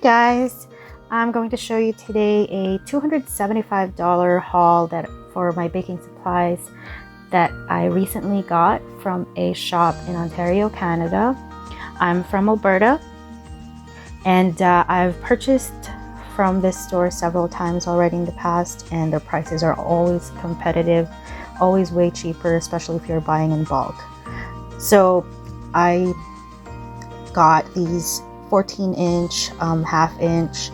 guys, I'm going to show you today a $275 haul for my baking supplies that I recently got from a shop in Ontario, Canada. I'm from Alberta, and I've purchased from this store several times already in the past, and their prices are always competitive, always way cheaper, especially if you're buying in bulk. So I got these 14-inch, half-inch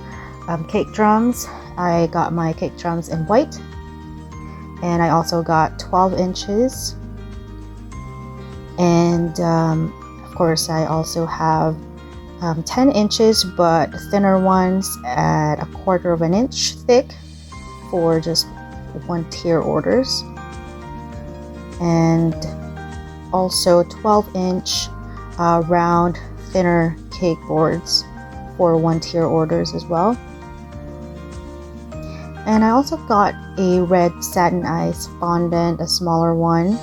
cake drums. I got my cake drums in white, and I also got 12 inches. And of course, I also have 10 inches, but thinner ones at 1/4 of an inch thick for just 1-tier orders. And also 12-inch round, thinner cake boards for 1-tier orders as well. And I also got a red satin ice fondant, a smaller one.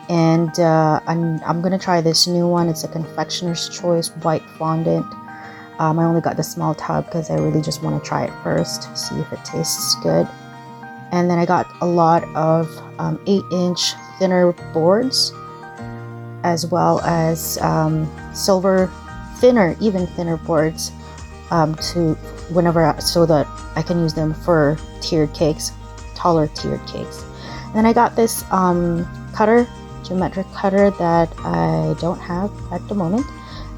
And I'm gonna try this new one. It's a confectioner's choice white fondant. I only got the small tub because I really just want to try it first, see if it tastes good. And then I got a lot of 8-inch thinner boards, as well as silver even thinner boards so that I can use them for tiered cakes, taller tiered cakes. And then I got this geometric cutter that I don't have at the moment,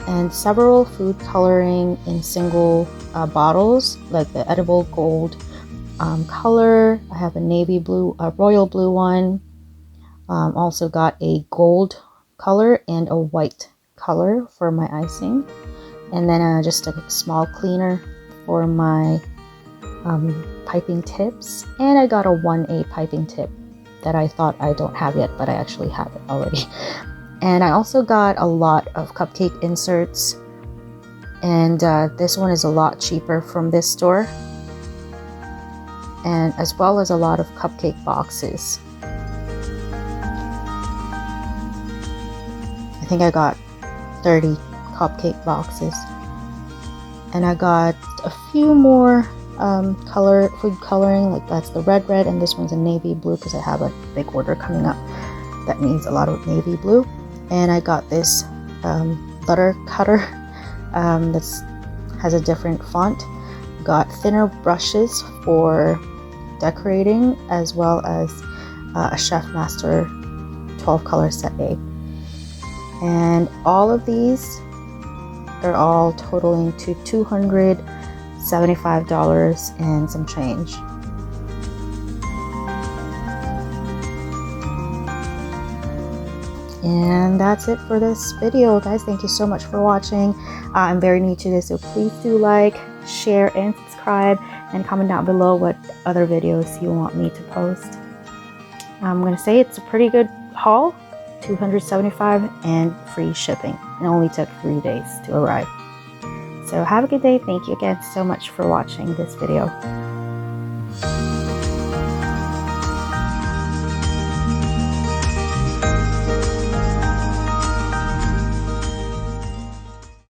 and several food coloring in single bottles, like the edible gold color. I have a navy blue, a royal blue one. Also got a gold color and a white color for my icing, and then just a small cleaner for my piping tips. And I got a 1A piping tip that I thought I don't have yet, but I actually have it already. And I also got a lot of cupcake inserts, and this one is a lot cheaper from this store, and as well as a lot of cupcake boxes. I think I got 30 cupcake boxes. And I got a few more food coloring, like that's the red, and this one's a navy blue because I have a big order coming up that needs a lot of navy blue. And I got this letter cutter that has a different font. Got thinner brushes for decorating, as well as a Chef Master 12 color set A. And all of these are all totaling to $275 and some change. And that's it for this video, guys. Thank you so much for watching. I'm very new to this, so please do like, share, and subscribe, and comment down below what other videos you want me to post. I'm gonna say it's a pretty good haul. $275 and free shipping. It only took 3 days to arrive. So have a good day. Thank you again so much for watching this video.